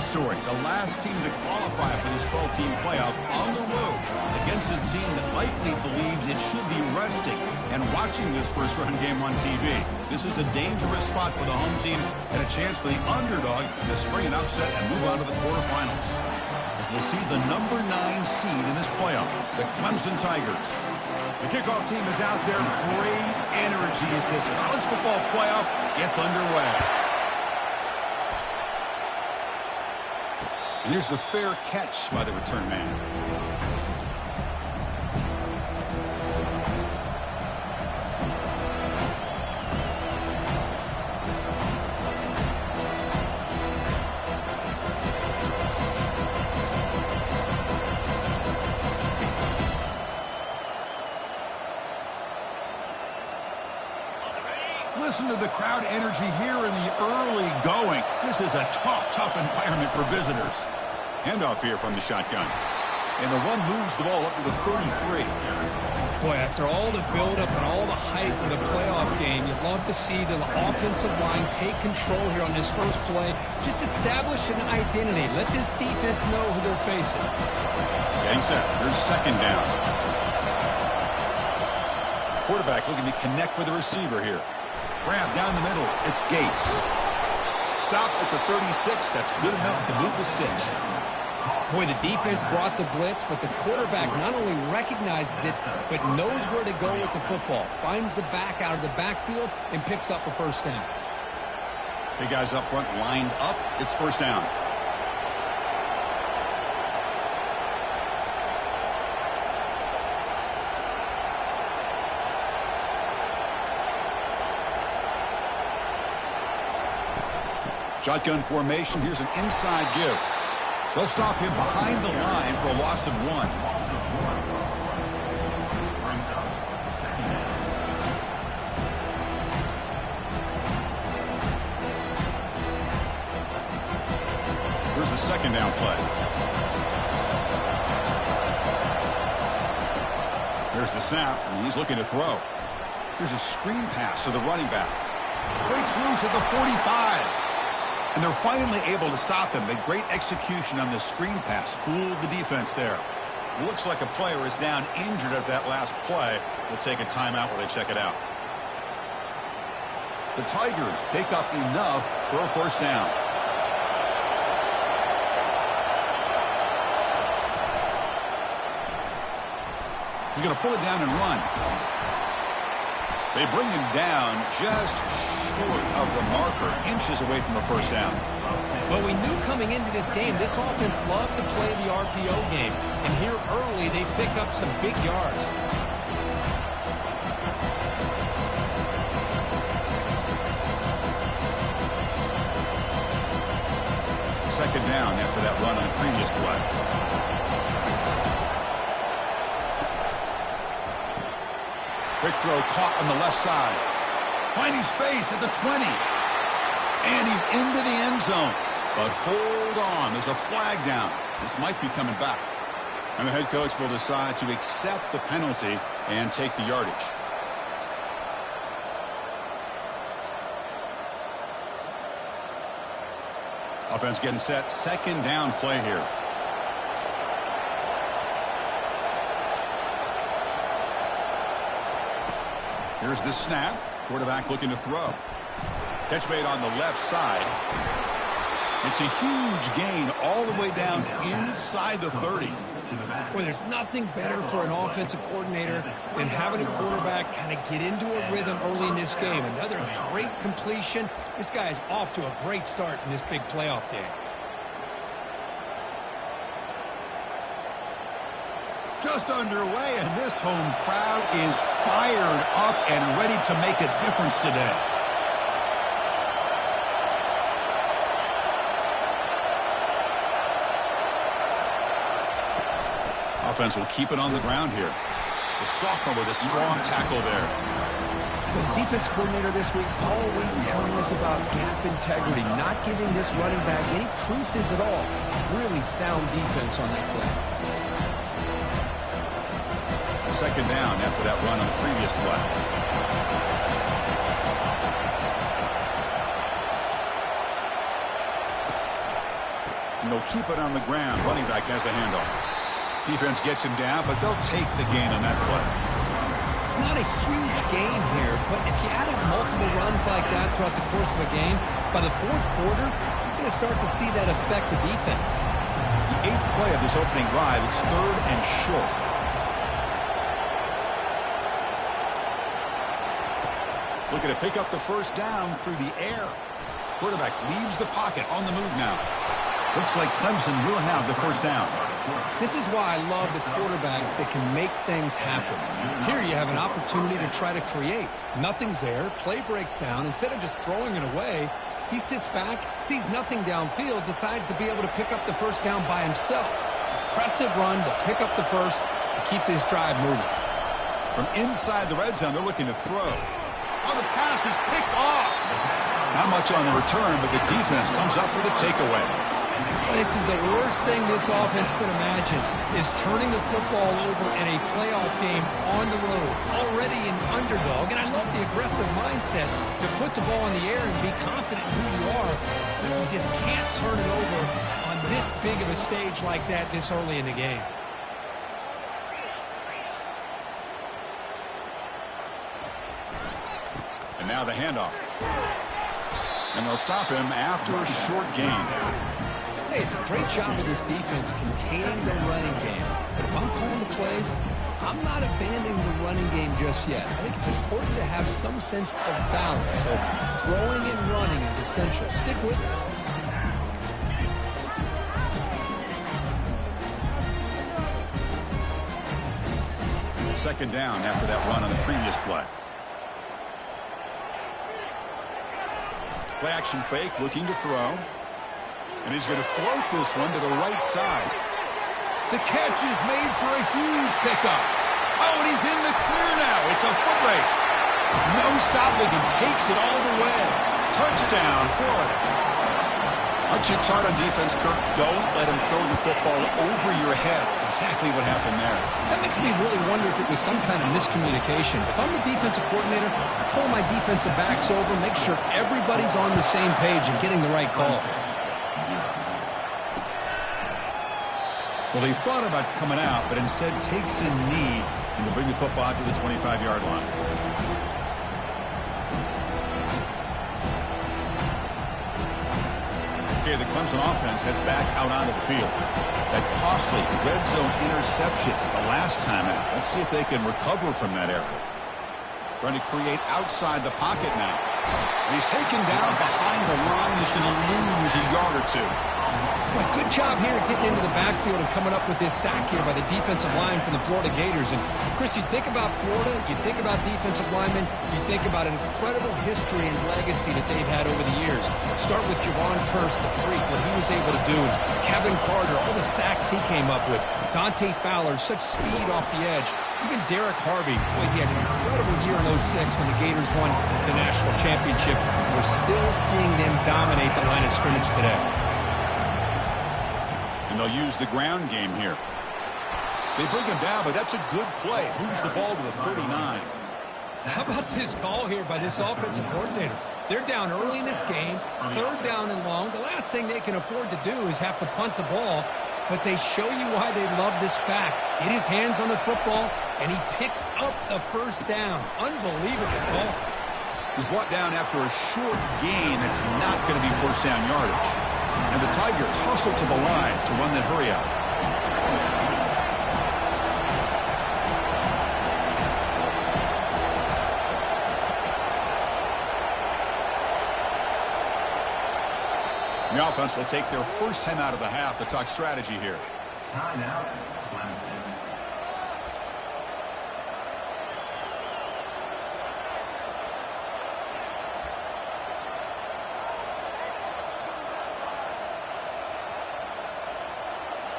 final story. The last team to qualify for this 12-team playoff on the road against a team that likely believes it should be resting and watching this first-round game on TV. This is a dangerous spot for the home team and a chance for the underdog to spring an upset and move on to the quarterfinals. As we'll see the number 9 seed in this playoff, the Clemson Tigers. The kickoff team is out there. Great energy as this college football playoff gets underway. And here's the fair catch by the return man. Listen to the crowd energy here in the early going. This is a tough environment for visitors. Handoff here from the shotgun. And the one moves the ball up to the 33. Boy, after all the buildup and all the hype of the playoff game, you'd love to see the offensive line take control here on this first play. Just establish an identity. Let this defense know who they're facing. Getting set. There's second down. Quarterback looking to connect with the receiver here. Grab down the middle. It's Gates. Stop at the 36. That's good enough to move the sticks. Boy, the defense brought the blitz, but the quarterback not only recognizes it, but knows where to go with the football. Finds the back out of the backfield and picks up a first down. Big guys up front lined up. It's first down. Shotgun formation. Here's an inside give. They'll stop him behind the line for a loss of 1. Here's the second down play. There's the snap, and he's looking to throw. Here's a screen pass to the running back. Breaks loose at the 45. And they're finally able to stop him. A great execution on the screen pass. Fooled the defense there. Looks like a player is down injured at that last play. We'll take a timeout while they check it out. The Tigers pick up enough for a first down. He's going to pull it down and run. They bring him down just short of the marker, inches away from a first down. Well, we knew coming into this game, this offense loved to play the RPO game. And here early, they pick up some big yards. Second down after that run on the previous play. Quick throw caught on the left side. Finding space at the 20. And he's into the end zone. But hold on, there's a flag down. This might be coming back. And the head coach will decide to accept the penalty and take the yardage. Offense getting set. Second down play here. Here's the snap. Quarterback looking to throw. Catch made on the left side. It's a huge gain all the way down inside the 30. Well, there's nothing better for an offensive coordinator than having a quarterback kind of get into a rhythm early in this game. Another great completion. This guy is off to a great start in this big playoff game. Just underway, and this home crowd is fired up and ready to make a difference today. Offense will keep it on the ground here. The sophomore with a strong tackle there. The defense coordinator this week always telling us about gap integrity, not giving this running back any creases at all. Really sound defense on that play. Second down after that run on the previous play. And they'll keep it on the ground. Running back has the handoff. Defense gets him down, but they'll take the gain on that play. It's not a huge gain here, but if you add up multiple runs like that throughout the course of a game, by the fourth quarter, you're going to start to see that affect the defense. The 8th play of this opening drive, it's 3rd and short. Looking to pick up the first down through the air. Quarterback leaves the pocket on the move now. Looks like Clemson will have the first down. This is why I love the quarterbacks that can make things happen. Here you have an opportunity to try to create. Nothing's there. Play breaks down. Instead of just throwing it away, he sits back, sees nothing downfield, decides to be able to pick up the first down by himself. Impressive run to pick up the first and keep this drive moving. From inside the red zone, they're looking to throw. Oh, the pass is picked off. Not much on the return, but the defense comes up with a takeaway. This is the worst thing this offense could imagine, is turning the football over in a playoff game on the road, already an underdog. And I love the aggressive mindset to put the ball in the air and be confident in who you are. But you just can't turn it over on this big of a stage like that this early in the game. And now the handoff. And they'll stop him after a short gain. Hey, it's a great job of this defense containing the running game. But if I'm calling the plays, I'm not abandoning the running game just yet. I think it's important to have some sense of balance. So throwing and running is essential. Stick with it. Second down after that run on the previous play. Play action fake, looking to throw. And he's going to float this one to the right side. The catch is made for a huge pickup. Oh, and he's in the clear now. It's a foot race. No stopping him. Takes it all the way. Touchdown, Florida. Aren't you tired on defense, Kirk? Don't let him throw the football over your head. Exactly what happened there. That makes me really wonder if it was some kind of miscommunication. If I'm the defensive coordinator, I pull my defensive backs over, make sure everybody's on the same page and getting the right call. Well, he thought about coming out, but instead takes a knee and to bring the football out to the 25-yard line. Okay, the Clemson offense heads back out onto the field. That costly red zone interception the last time out. Let's see if they can recover from that error. Trying to create outside the pocket now. And he's taken down behind the line. He's going to lose a yard or two. Boy, good job here getting into the backfield and coming up with this sack here by the defensive line from the Florida Gators. And, Chris, you think about Florida, you think about defensive linemen, you think about an incredible history and legacy that they've had over the years. Start with Javon Kearse, the freak, what he was able to do. And Kevin Carter, all the sacks he came up with. Dante Fowler, such speed off the edge. Even Derek Harvey, boy, he had an incredible year in 06 when the Gators won the national championship. We're still seeing them dominate the line of scrimmage today. And they'll use the ground game here. They bring him down, but that's a good play. Moves the ball to the 39. How about this call here by this offensive coordinator? They're down early in this game, third down and long. The last thing they can afford to do is have to punt the ball, but they show you why they love this back. Get his hands on the football, and he picks up the first down. Unbelievable call. He's brought down after a short gain that's not going to be first down yardage. And the Tigers hustle to the line to run that hurry out. The offense will take their first 10 out of the half to talk strategy here. Timeout, Clemson.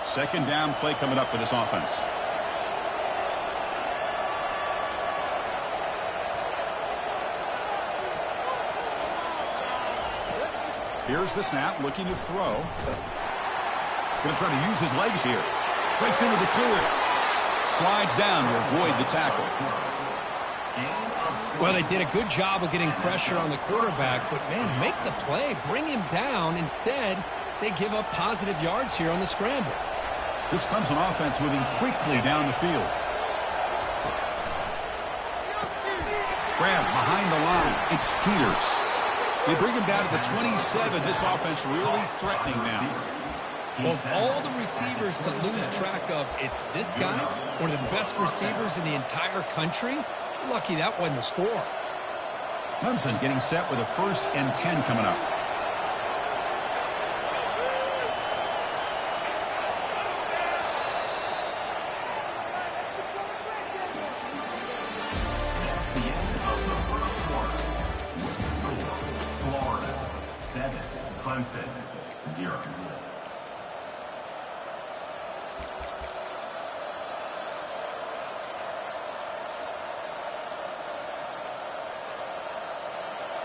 Second down play coming up for this offense. Here's the snap, looking to throw. Going to try to use his legs here. Breaks into the clear. Slides down to avoid the tackle. Well, they did a good job of getting pressure on the quarterback, but, man, make the play. Bring him down. Instead, they give up positive yards here on the scramble. This Clemson offense moving quickly down the field. Grab behind the line. It's Peters. They bring him down to the 27. This offense really threatening now. Of all the receivers to lose track of, it's this guy, one of the best receivers in the entire country. Lucky that wasn't a score. Clemson getting set with a 1st and 10 coming up. Florida 7, Clemson 0.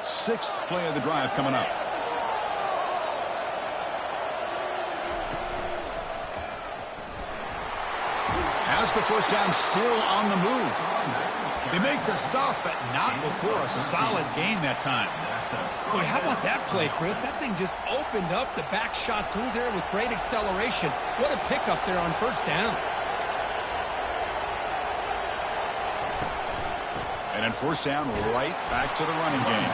Sixth play of the drive coming up. Has the first down, still on the move. They make the stop, but not before a solid gain that time. Boy, how about that play, Chris? That thing just opened up. The back shot through there with great acceleration. What a pickup there on first down. And then first down, right back to the running game.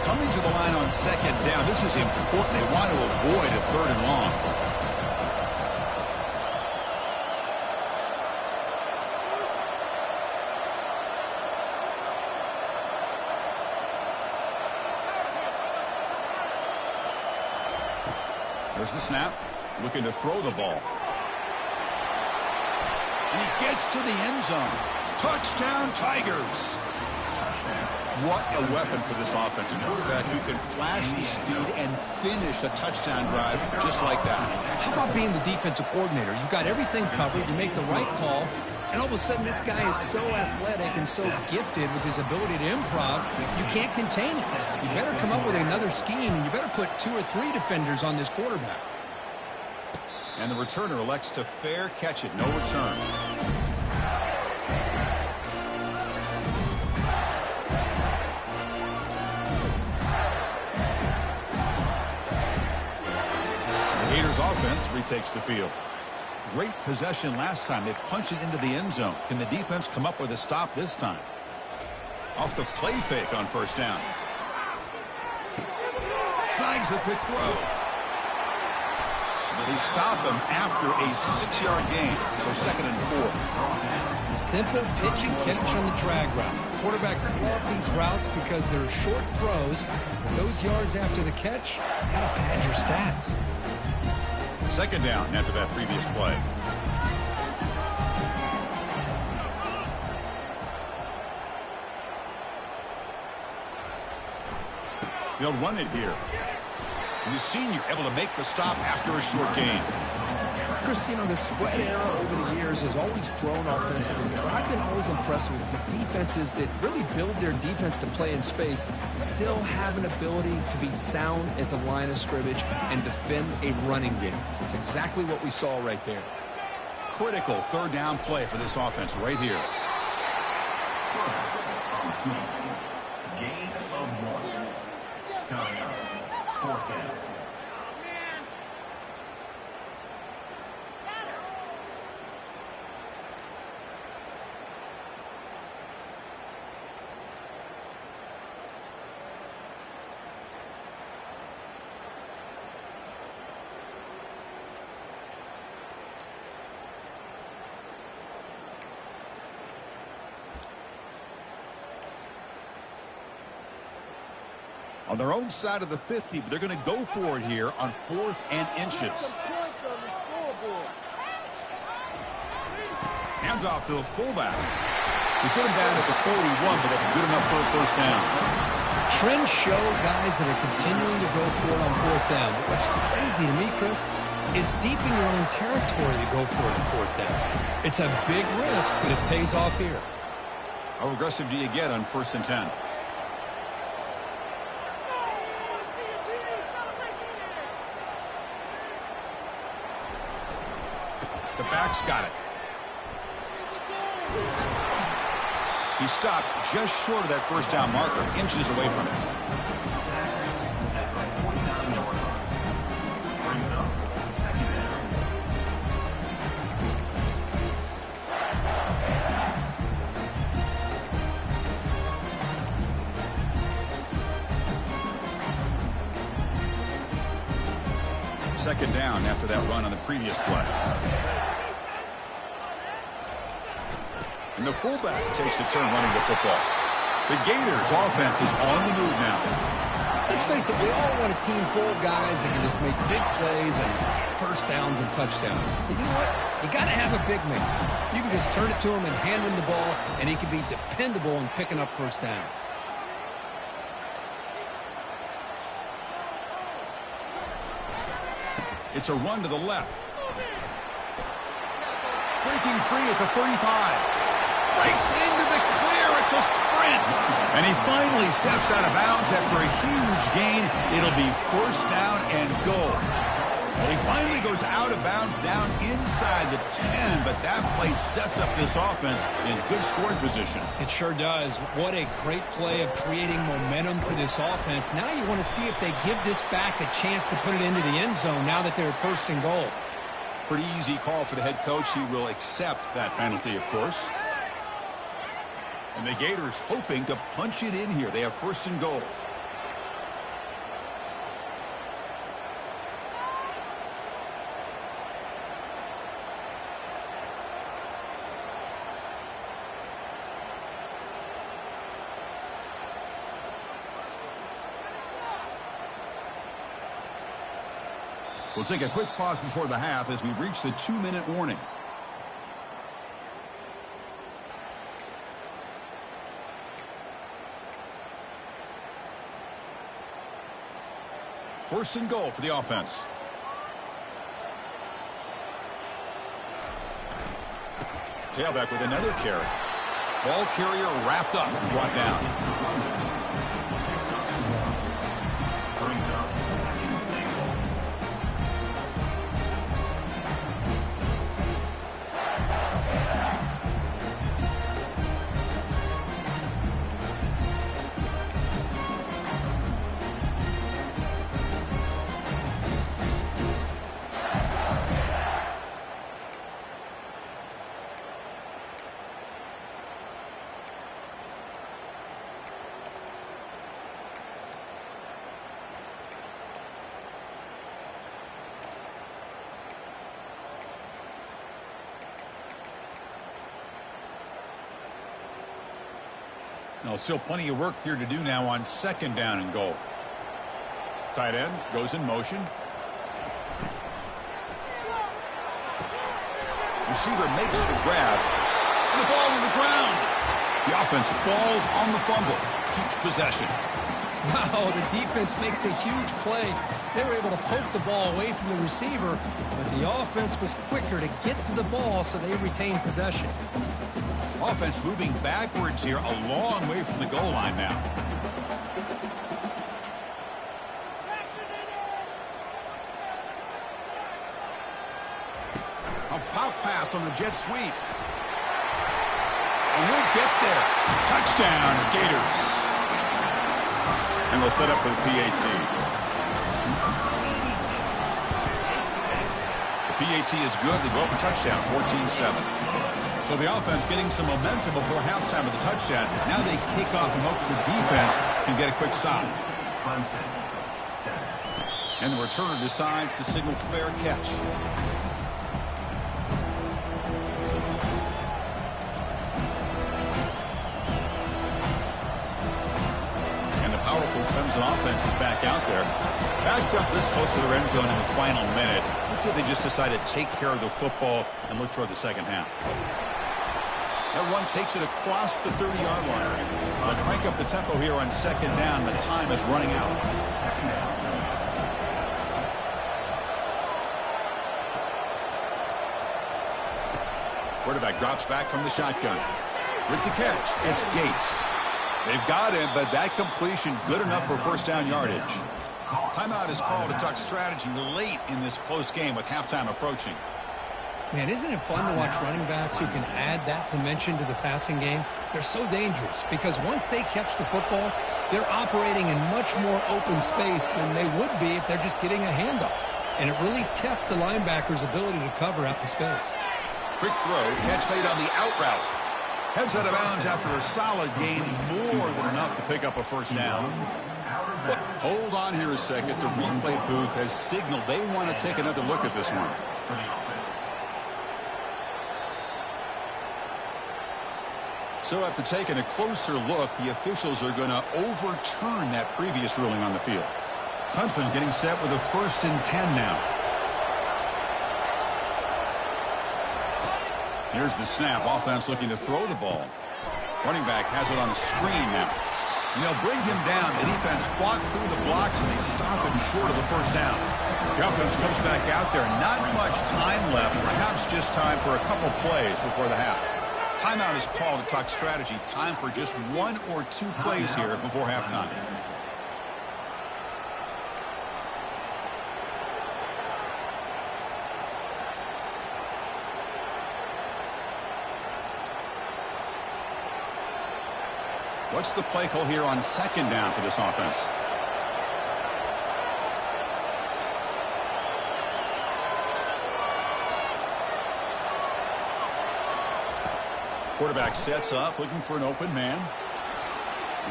Coming to the line on second down. This is important. They want to avoid a 3rd and long. There's the snap. Looking to throw the ball. And he gets to the end zone. Touchdown, Tigers. What a weapon for this offense. A quarterback who can flash the speed and finish a touchdown drive just like that. How about being the defensive coordinator? You've got everything covered. You make the right call. And all of a sudden, this guy is so athletic and so gifted with his ability to improv, you can't contain it. You better come up with another scheme, and you better put 2 or 3 defenders on this quarterback. And the returner elects to fair catch it. No return. The Gators offense retakes the field. Great possession last time. They punched it into the end zone. Can the defense come up with a stop this time? Off the play fake on first down. Snags the quick throw. They stop him after a 6-yard gain. So 2nd and 4. Simple pitch and catch on the drag route. Quarterbacks love these routes because they're short throws. Those yards after the catch gotta pad your stats. 2nd down after that previous play. They'll run it here. And the senior able to make the stop after a short gain. Chris, you know, the spread era over the years has always grown offensively, but I've been always impressed with the defenses that really build their defense to play in space, still have an ability to be sound at the line of scrimmage and defend a running game. It's exactly what we saw right there. Critical 3rd down play for this offense right here. Gain of 1. Coming up, 4th down. On their own side of the 50, but they're going to go for it here on 4th and inches. Hands off to the fullback. They put him down at the 41, but that's good enough for a first down. Trends show guys that are continuing to go for it on 4th down. But what's crazy to me, Chris, is deep in your own territory to go for it on 4th down. It's a big risk, but it pays off here. How aggressive do you get on 1st and 10? The back's got it. He stopped just short of that first down marker, inches away from it. At the 49-yard line. Brings up second down. Second down after that run on the previous play. And the fullback takes a turn running the football. The Gators offense is on the move now. Let's face it, we all want a team full of guys that can just make big plays and get first downs and touchdowns. But you know what? You got to have a big man. You can just turn it to him and hand him the ball, and he can be dependable in picking up first downs. It's a run to the left. Breaking free at the 35. Breaks into the clear. It's a sprint. And he finally steps out of bounds after a huge gain. It'll be first down and goal. Well, he finally goes out of bounds down inside the 10, but that play sets up this offense in good scoring position. It sure does. What a great play of creating momentum for this offense. Now you want to see if they give this back a chance to put it into the end zone now that they're first and goal. Pretty easy call for the head coach. He will accept that penalty, of course. And the Gators hoping to punch it in here. They have first and goal. We'll take a quick pause before the half as we reach the 2-minute warning. First and goal for the offense. Tailback with another carry. Ball carrier wrapped up and brought down. Brings up second and goal. Now, still plenty of work here to do now on second down and goal. Tight end goes in motion. Receiver makes the grab. And the ball to the ground. The offense falls on the fumble. Keeps possession. Wow, the defense makes a huge play. They were able to poke the ball away from the receiver, but the offense was quicker to get to the ball, so they retained possession. Offense moving backwards here, a long way from the goal line now. A pop pass on the jet sweep. And he'll get there. Touchdown, Gators. And they'll set up with the PAT. The PAT is good. They go up a touchdown, 14-7. So the offense getting some momentum before halftime of the touchdown. Now they kick off in hopes the defense can get a quick stop. And the returner decides to signal fair catch. And the powerful Clemson offense is back out there. Backed up this close to the end zone in the final minute. Let's see if they just decide to take care of the football and look toward the second half. That run takes it across the 30-yard line. They'll crank up the tempo here on second down. The time is running out. Quarterback drops back from the shotgun. With the catch, it's Gates. They've got him, but that completion good enough for first down yardage. Timeout is called to talk strategy late in this close game with halftime approaching. Man, isn't it fun to watch running backs who can add that dimension to the passing game? They're so dangerous because once they catch the football, they're operating in much more open space than they would be if they're just getting a handoff. And it really tests the linebacker's ability to cover out in space. Quick throw, catch made on the out route. Heads out of bounds after a solid gain, more than enough to pick up a first down. Hold on here a second. The replay booth has signaled they want to take another look at this one. So after taking a closer look, the officials are going to overturn that previous ruling on the field. Hudson getting set with a 1st and 10 now. Here's the snap. Offense looking to throw the ball. Running back has it on a screen now. And they'll bring him down. The defense fought through the blocks, and they stop him short of the first down. The offense comes back out there. Not much time left. Perhaps just time for a couple plays before the half. Timeout is called to talk strategy. Time for just 1 or 2 plays here before halftime. What's the play call here on 2nd down for this offense? Quarterback sets up, looking for an open man.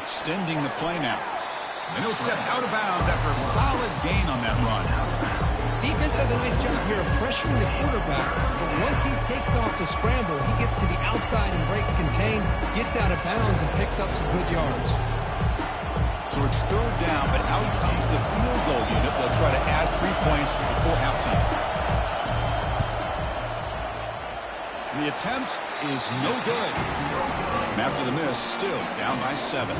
Extending the play now. And he'll step out of bounds after a solid gain on that run. Defense does a nice job here of pressuring the quarterback, but once he takes off to scramble, he gets to the outside and breaks contain, gets out of bounds, and picks up some good yards. So it's 3rd down, but out comes the field goal unit. They'll try to add 3 points before halftime. The attempt is no good. And after the miss, still down by 7.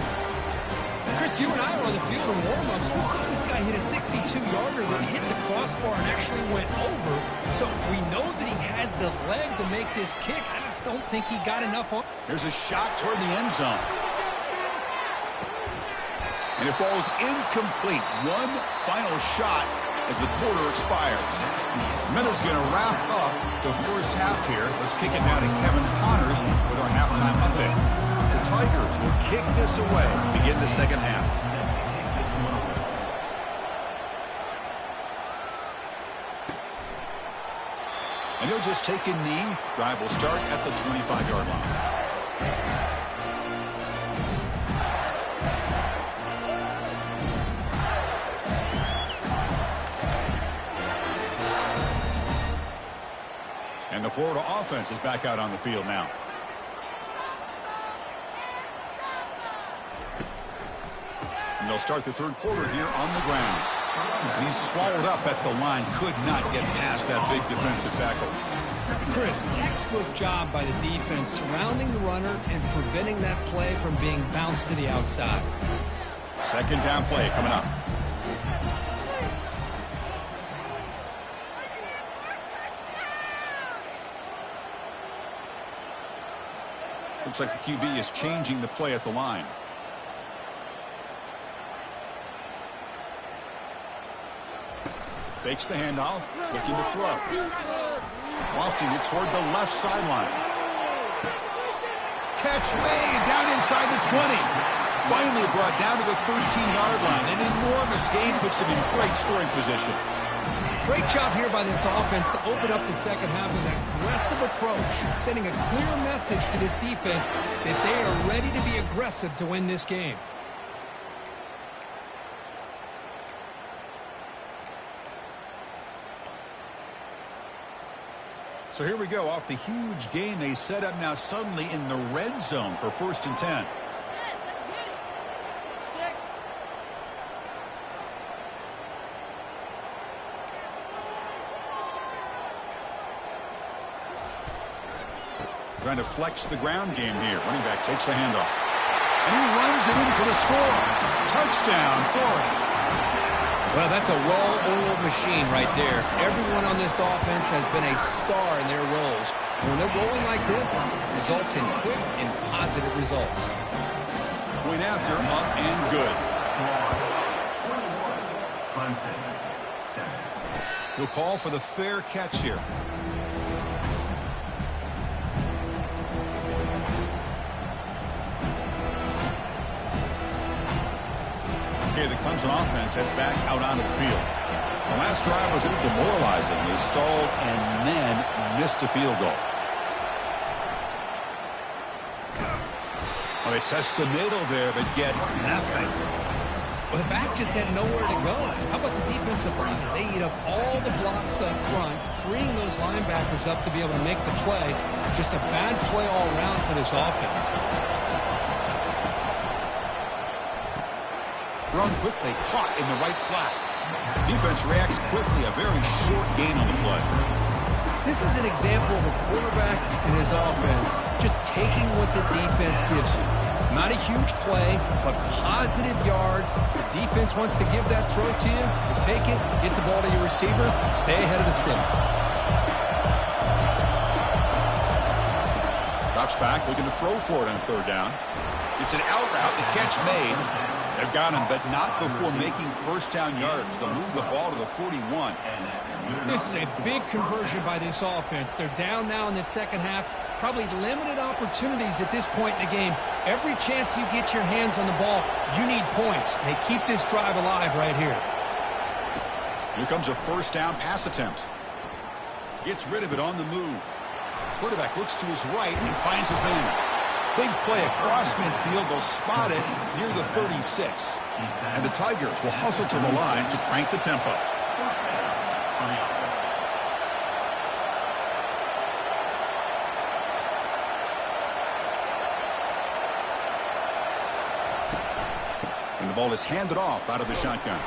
Chris, you and I were on the field in warm-ups. We saw this guy hit a 62-yarder that hit the crossbar and actually went over. So we know that he has the leg to make this kick. I just don't think he got enough on. There's a shot toward the end zone. And it falls incomplete. One final shot as the quarter expires. Meadow's going to wrap up the first half here. Let's kick it now to Kevin Connors with our halftime update. The Tigers will kick this away to begin the second half. And he'll just take a knee. Drive will start at the 25-yard line. And the Florida offense is back out on the field now. And they'll start the 3rd quarter here on the ground. And he's swallowed up at the line. Could not get past that big defensive tackle. Chris, textbook job by the defense surrounding the runner and preventing that play from being bounced to the outside. 2nd down play coming up. Looks like the QB is changing the play at the line. Fakes the handoff, looking to throw. Lofting it toward the left sideline. Catch made down inside the 20. Finally brought down to the 13-yard line. An enormous gain puts him in great scoring position. Great job here by this offense to open up the second half with an aggressive approach, sending a clear message to this defense that they are ready to be aggressive to win this game. So here we go. Off the huge gain they set up now suddenly in the red zone for 1st and 10. Trying to flex the ground game here. Running back takes the handoff. And he runs it in for the score. Touchdown, Florida. Well, that's a well-oiled machine right there. Everyone on this offense has been a star in their roles. And when they're rolling like this, it results in quick and positive results. Point after, up and good. He'll call for the fair catch here. Okay, the Clemson offense heads back out onto the field. The last drive was a little demoralizing. They stalled and then missed a field goal. Well, they test the middle there, but get nothing. Well, the back just had nowhere to go. How about the defensive line? They eat up all the blocks up front, freeing those linebackers up to be able to make the play. Just a bad play all around for this offense. Thrown quickly, caught in the right flat. Defense reacts quickly, a very short gain on the play. This is an example of a quarterback and his offense just taking what the defense gives you. Not a huge play, but positive yards. The defense wants to give that throw to you. You take it, get the ball to your receiver, stay ahead of the sticks. Drops back, looking to throw for it on third down. It's an out route, the catch made. They've got him, but not before making first down yards. They'll move the ball to the 41. This is a big conversion by this offense. They're down now in the second half. Probably limited opportunities at this point in the game. Every chance you get your hands on the ball, you need points. They keep this drive alive right here. Here comes a first down pass attempt. Gets rid of it on the move. Quarterback looks to his right and finds his man. Big play across midfield. They'll spot it near the 36. And the Tigers will hustle to the line to crank the tempo. And the ball is handed off out of the shotgun.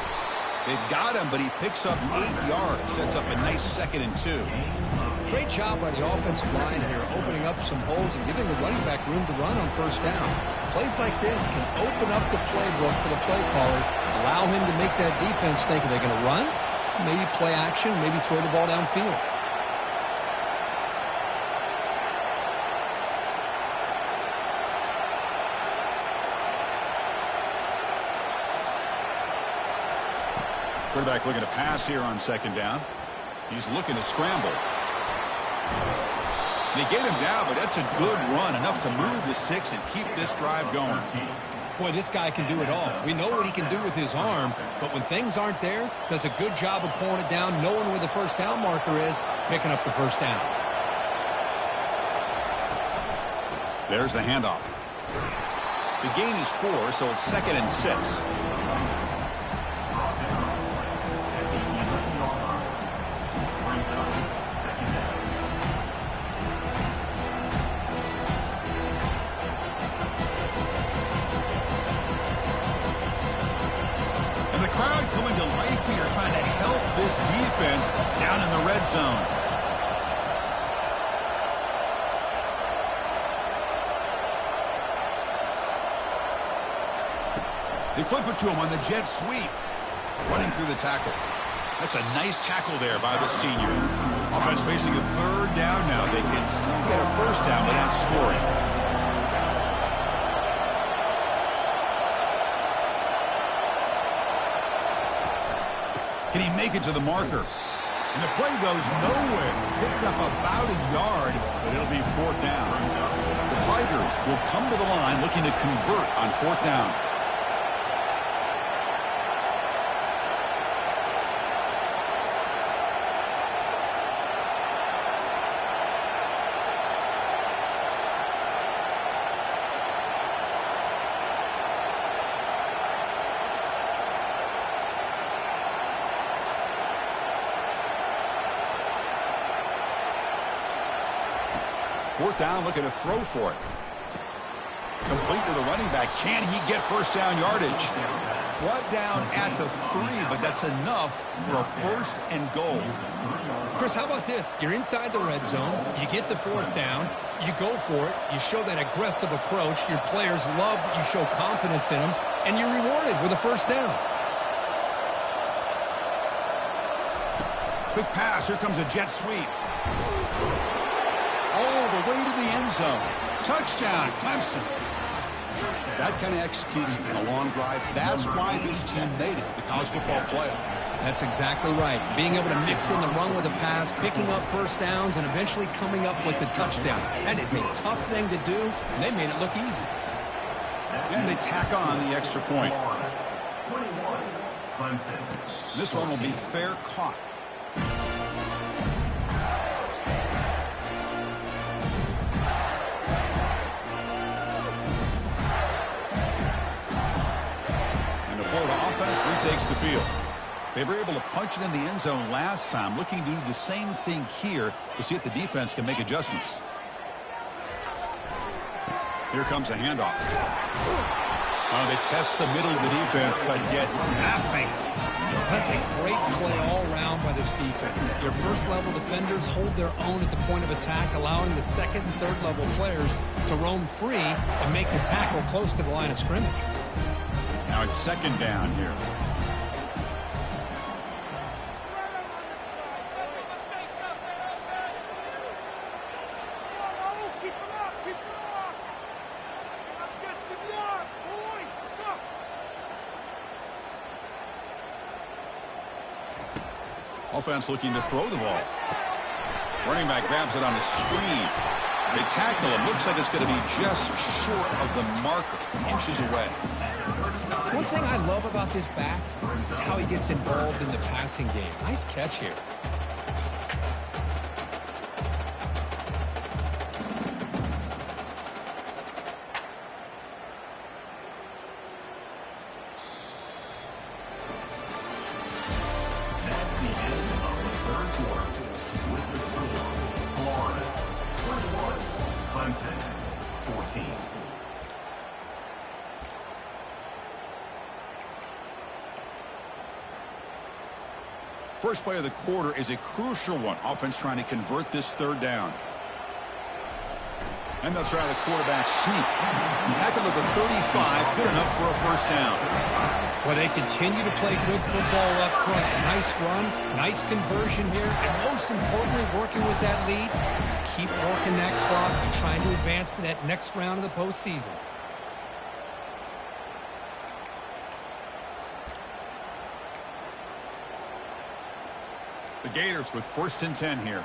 They've got him, but he picks up 8 yards. Sets up a nice 2nd and 2. Great job by the offensive line here, opening up some holes and giving the running back room to run on first down. Plays like this can open up the playbook for the play caller, allow him to make that defense think, are they going to run? Maybe play action, maybe throw the ball downfield. Quarterback looking to pass here on second down. He's looking to scramble. They get him down, but that's a good run, enough to move the sticks and keep this drive going. Boy, this guy can do it all. We know what he can do with his arm, but when things aren't there, does a good job of pulling it down, knowing where the first down marker is, picking up the first down. There's the handoff. The gain is 4, so it's 2nd and 6. Defense down in the red zone. They flip it to him on the jet sweep. Running through the tackle. That's a nice tackle there by the senior. Offense facing a third down now. They can still get a first down without scoring. Can he make it to the marker? And the play goes nowhere. Picked up about a yard, but it'll be 4th down. The Tigers will come to the line looking to convert on 4th down. Fourth down, looking to throw for it. Complete to the running back. Can he get first down yardage? Brought down at the 3, but that's enough for a 1st and goal. Chris, how about this? You're inside the red zone. You get the 4th down. You go for it. You show that aggressive approach. Your players love that you show confidence in them, and you're rewarded with a first down. Quick pass. Here comes a jet sweep. All the way to the end zone. Touchdown, Clemson. That kind of execution in a long drive, that's why this team made it to the college football playoff. That's exactly right. Being able to mix in the run with a pass, picking up first downs, and eventually coming up with the touchdown. That is a tough thing to do, and they made it look easy. And they tack on the extra point. Clemson. This one will be fair caught. And the Florida offense retakes the field. They were able to punch it in the end zone last time, looking to do the same thing here to see if the defense can make adjustments. Here comes a handoff. They test the middle of the defense, but get nothing. That's a great play all around by this defense. Your first-level defenders hold their own at the point of attack, allowing the second and third-level players to roam free and make the tackle close to the line of scrimmage. Now it's second down here. Offense looking to throw the ball. Running back grabs it on the screen. They tackle him. Looks like it's going to be just short of the marker, inches away. One thing I love about this back is how he gets involved in the passing game. Nice catch here. First play of the quarter is a crucial one. Offense trying to convert this third down. And they'll try the quarterback sneak. And tackled at the 35, good enough for a first down. Well, they continue to play good football up front. Nice run, nice conversion here, and most importantly, working with that lead, keep working that clock and trying to advance to that next round of the postseason. The Gators with 1st and 10 here.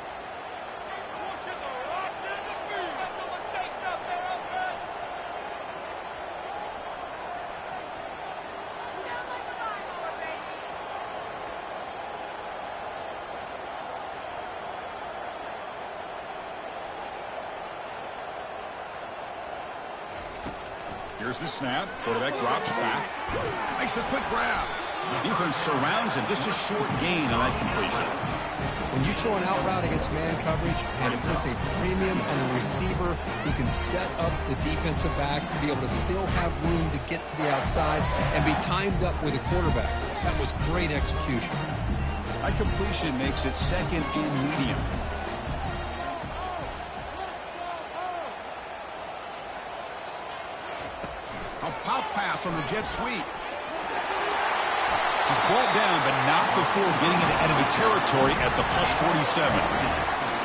Here's the snap. Quarterback drops back. Makes a quick grab. Defense surrounds him. Just a short gain on that completion. When you throw an out route against man coverage, and it puts a premium on the receiver who can set up the defensive back to be able to still have room to get to the outside and be timed up with a quarterback. That was great execution. That completion makes it second and medium. A pop pass on the jet sweep. He's brought down, but not before getting into enemy territory at the +47.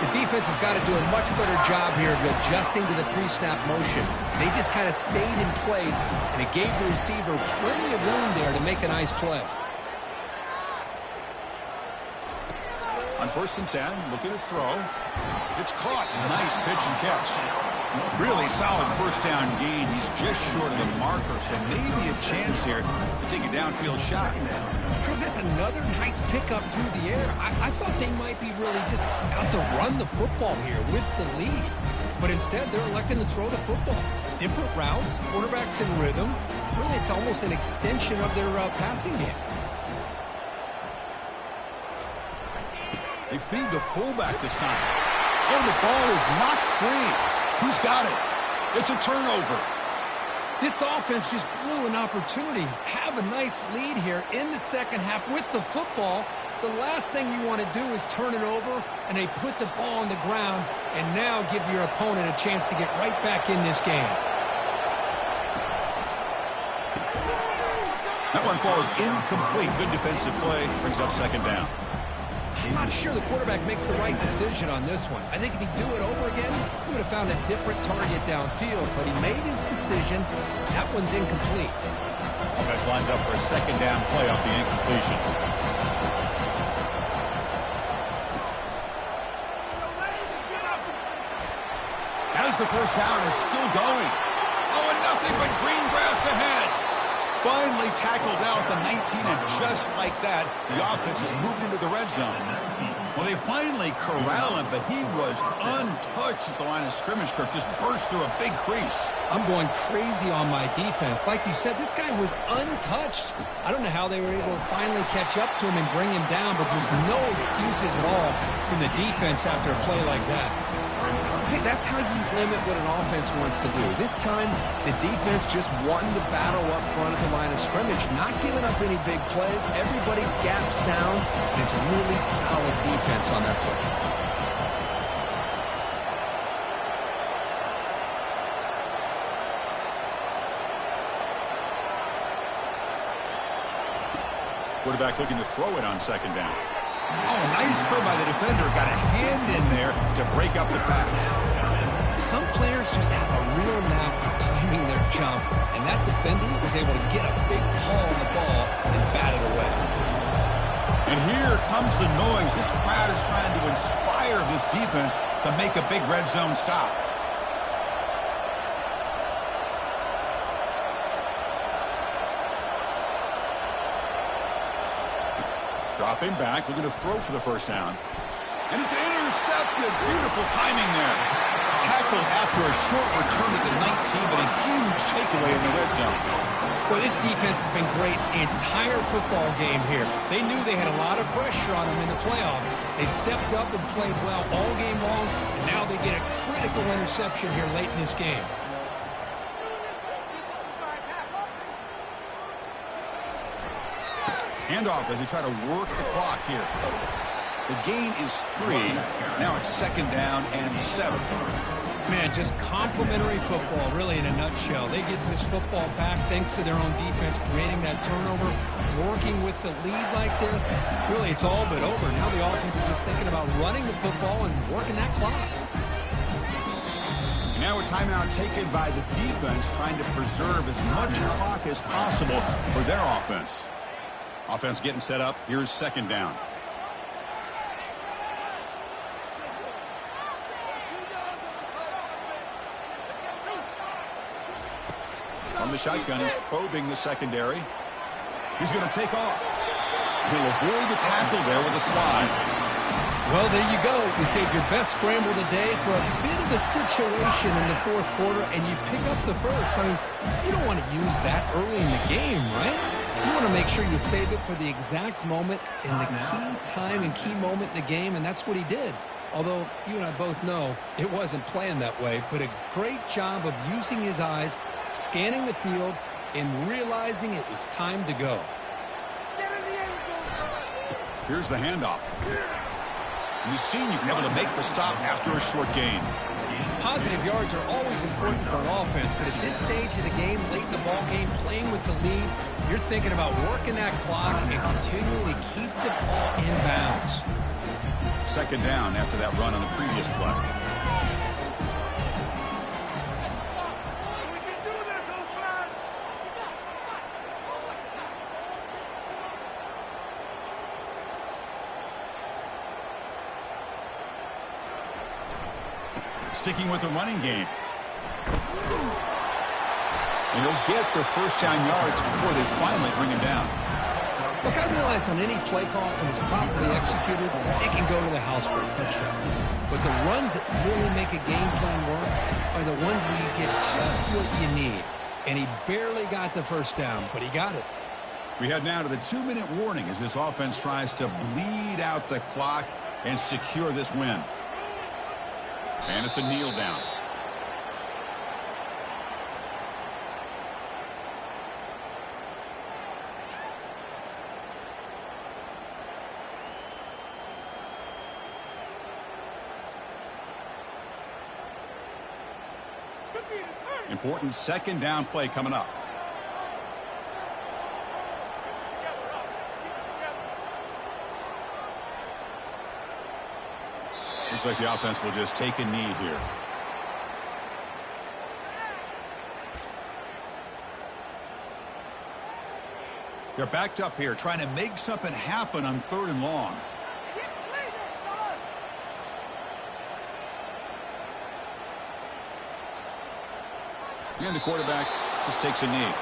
The defense has got to do a much better job here of adjusting to the pre-snap motion. They just kind of stayed in place, and it gave the receiver plenty of room there to make a nice play. On 1st and 10, looking to throw. It's caught. Nice pitch and catch. Really solid first down gain. He's just short of the marker, so maybe a chance here to take a downfield shot. Chris, that's another nice pickup through the air. I thought they might be really just out to run the football here with the lead. But instead, they're electing to throw the football. Different routes, quarterbacks in rhythm. Really, it's almost an extension of their passing game. They feed the fullback this time. Oh, the ball is not free. Who's got it? It's a turnover. This offense just blew an opportunity. Have a nice lead here in the second half with the football. The last thing you want to do is turn it over, and they put the ball on the ground and now give your opponent a chance to get right back in this game. That one falls incomplete. Good defensive play. Brings up second down. I'm not sure the quarterback makes the right decision on this one. I think if he'd do it over again, he would have found a different target downfield, but he made his decision. That one's incomplete. Offense lines up for a second down play off the incompletion. As the first down is still going. Oh, and nothing but green grass ahead. Finally tackled down at the 19, and just like that, the offense has moved into the red zone. Well, they finally corral him, but he was untouched at the line of scrimmage. Kirk just burst through a big crease. I'm going crazy on my defense. Like you said, this guy was untouched. I don't know how they were able to finally catch up to him and bring him down, but there's no excuses at all from the defense after a play like that. See, that's how you limit what an offense wants to do. This time, the defense just won the battle up front at the line of scrimmage, not giving up any big plays. Everybody's gap sound, and it's really solid defense on that play. Quarterback looking to throw it on second down. Oh, nice play by the defender. Got a hand in there to break up the pass. Some players just have a real knack for timing their jump, and that defender was able to get a big paw on the ball and bat it away. And here comes the noise. This crowd is trying to inspire this defense to make a big red zone stop. Dropping back, looking to throw for the first down. And it's intercepted. Beautiful timing there. Tackled after a short return to the 19, but a huge takeaway in the red zone. Well, this defense has been great the entire football game here. They knew they had a lot of pressure on them in the playoff. They stepped up and played well all game long, and now they get a critical interception here late in this game. Handoff as they try to work the clock here. The gain is 3. Now it's second down and 7. Man, just complimentary football, really, in a nutshell. They get this football back thanks to their own defense, creating that turnover, working with the lead like this. Really, it's all but over. Now the offense is just thinking about running the football and working that clock. And now a timeout taken by the defense, trying to preserve as much clock as possible for their offense. Offense getting set up. Here's second down. From the shotgun, he's probing the secondary. He's going to take off. He'll avoid the tackle there with a slide. Well, there you go. You save your best scramble today for a bit of a situation in the fourth quarter, and you pick up the first. I mean, you don't want to use that early in the game, right? You want to make sure you save it for the exact moment and the key time and key moment in the game, and that's what he did. Although you and I both know it wasn't planned that way, but a great job of using his eyes, scanning the field, and realizing it was time to go. Here's the handoff. The senior able to make the stop after a short gain. Positive yards are always important for an offense, but at this stage of the game, late in the ball game, playing with the lead, you're thinking about working that clock and continuing to keep the ball in bounds. Second down after that run on the previous play. Sticking with the running game. And he'll get the first down yards before they finally bring him down. Look, I realize on any play call, when it's properly executed, it can go to the house for a touchdown. But the runs that really make a game plan work are the ones where you get just what you need. And he barely got the first down, but he got it. We head now to the 2-minute warning as this offense tries to bleed out the clock and secure this win. And it's a kneel down. Important second down play coming up. Looks like the offense will just take a knee here. They're backed up here, trying to make something happen on 3rd and long. And the quarterback just takes a knee.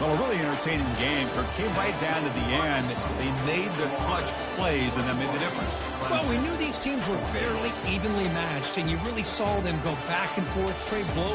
Well, a really entertaining game. It came right down to the end. They made the clutch plays, and that made the difference. Well, we knew these teams were fairly evenly matched, and you really saw them go back and forth, trade blows.